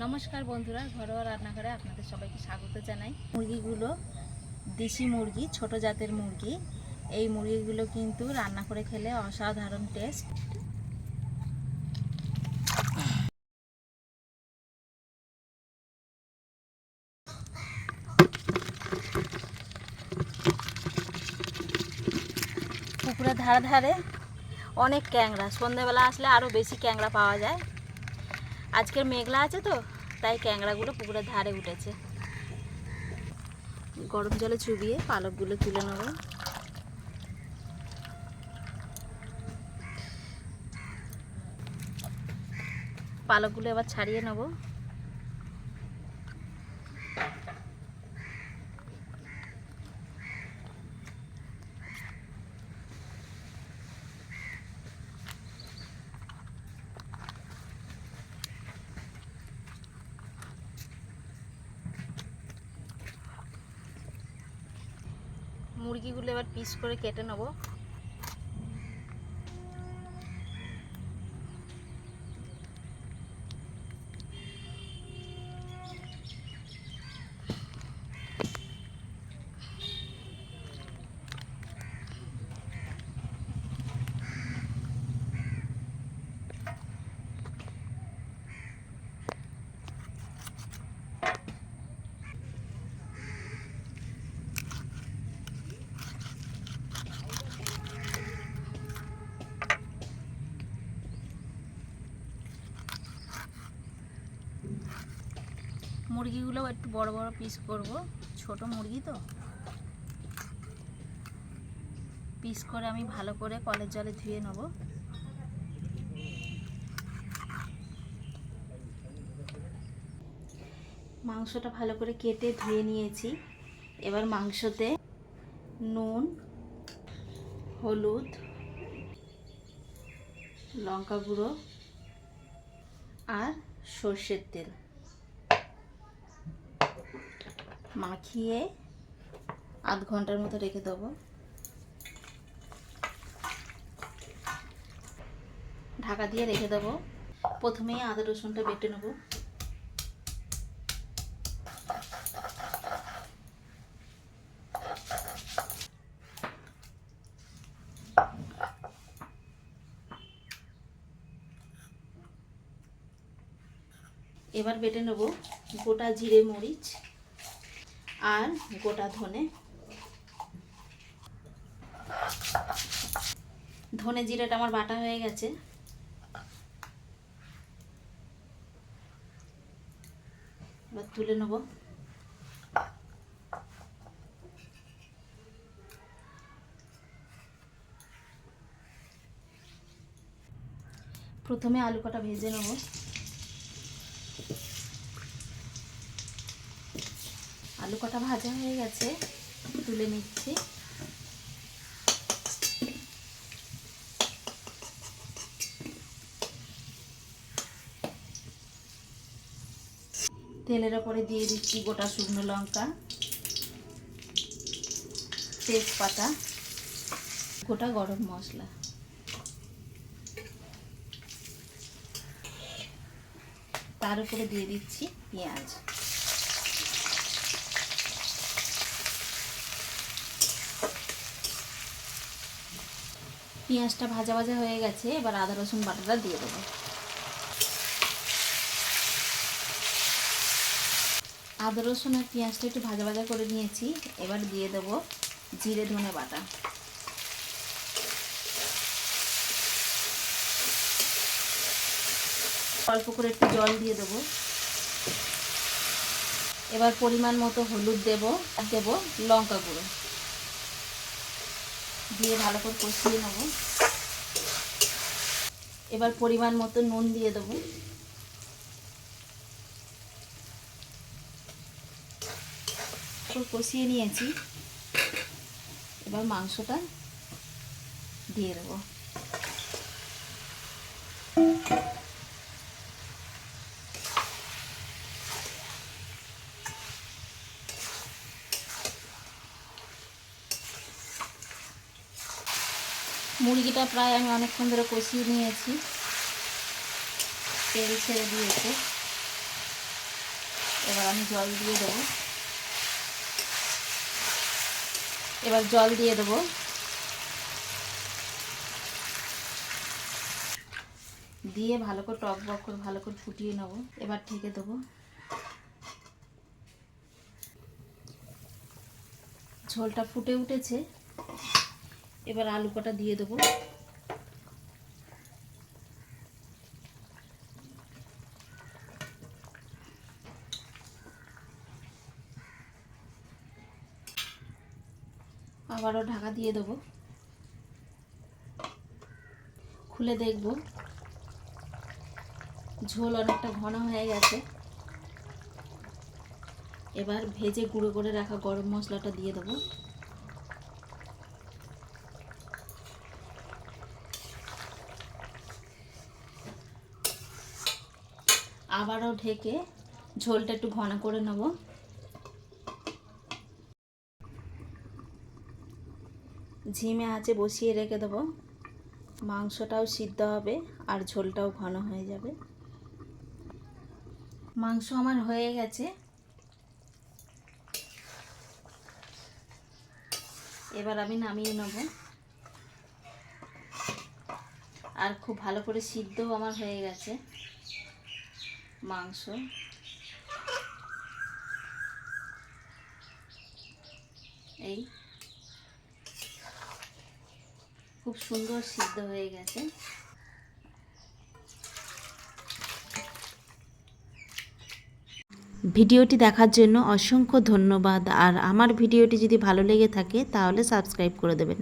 নমস্কার বন্ধুরা, ঘরোয়া রান্নাঘরে আপনাদের সবাইকে স্বাগত জানাই। মুরগিগুলো দেশি মুরগি, ছোট জাতের মুরগি। এই মুরগিগুলো কিন্তু রান্না করে খেলে অসাধারণ টেস্ট। পুকুরের ধারে ধারে অনেক ক্যাংড়া, সন্ধ্যেবেলা আসলে আরও বেশি ক্যাংড়া পাওয়া যায়। আজকের মেঘলা আছে তো, তাই ক্যাংড়াগুলো পুকুরের ধারে উঠেছে। গরম জলে চুবিয়ে পালকগুলো তুলে নেব। পালকগুলো এবার ছাড়িয়ে নেব। মুরগিগুলো এবার পিস করে কেটে নেব। মুরগিগুলো একটু বড় বড় পিস করব, ছোট মুরগি তো। পিস করে আমি ভালো করে কলের জলে ধুয়ে নেব। মাংসটা ভালো করে কেটে ধুয়ে নিয়েছি। এবার মাংসতে নুন, হলুদ, লঙ্কা গুঁড়ো আর সর্ষের তেল মাখিয়ে আধ ঘন্টার মতো রেখে দেবো। ঢাকা দিয়ে রেখে দেবো। প্রথমেই আদা রসুনটা বেটে নেব। এবার বেটে নেব গোটা জিরে, মরিচ আর গোটা ধনে। ধনে জিরেটা আমার বাটা হয়ে গেছে। এবার তুলে নেব। প্রথমে আলু কটা ভেজে নেব। আলু কটা ভাজা হয়ে গেছে, তুলে নিচ্ছি। তেলের ওপরে দিয়ে দিচ্ছি গোটা শুকনো লঙ্কা, তেজপাতা, গোটা গরম মশলা। তার উপরে দিয়ে দিচ্ছি পেঁয়াজ। পেঁয়াজটা ভাজা ভাজা হয়ে গেছে, এবার আদা রসুন বাটাটা দিয়ে দেবো। আদা রসুন আর পেঁয়াজটা একটু ভাজা ভাজা করে নিয়েছি। এবার দিয়ে দেবো জিরে ধনে বাটা। অল্প করে একটু জল দিয়ে দেবো। এবার পরিমাণ মতো হলুদ দেব আর দেব লঙ্কা গুঁড়ো দিয়ে ভালো করে কষিয়ে নেব। এবার পরিমাণ মতো নুন দিয়ে দেবো। কষিয়ে নিয়েছি, এবার মাংসটা দিয়ে দেবো। মুরগিটা প্রায় আমি অনেকক্ষণ ধরে কষিয়ে নিয়েছি, তেল ছেড়ে দিয়েছে। আমি জল দিয়ে দেবো। এবার জল দিয়ে দেবো। দিয়ে ভালো করে টক বক করে ভালো করে ফুটিয়ে নেবো। এবার ঢেকে দেবো। ঝোলটা ফুটে উঠেছে, এবার আলু কটা দিয়ে দেবো। আবারও ঢাকা দিয়ে দেবো। খুলে দেখব, ঝোল অনেকটা ঘন হয়ে গেছে। এবার ভেজে গুঁড়ো করে রাখা গরম মশলাটা দিয়ে দেবো। আবারও ঢেকে ঝোলটা একটু ঘন করে নেব। ঝিমে আঁচে বসিয়ে রেখে দেবো। মাংসটাও সিদ্ধ হবে আর ঝোলটাও ঘন হয়ে যাবে। মাংস আমার হয়ে গেছে। এবার আমি নামিয়ে নেব। আর খুব ভালো করে সিদ্ধও আমার হয়ে গেছে মাংস। এই খুব সুন্দর সিদ্ধ হয়ে গেছে। ভিডিওটি দেখার জন্য অসংখ্য ধন্যবাদ। আর আমার ভিডিওটি যদি ভালো লেগে থাকে তাহলে সাবস্ক্রাইব করে দেবেন।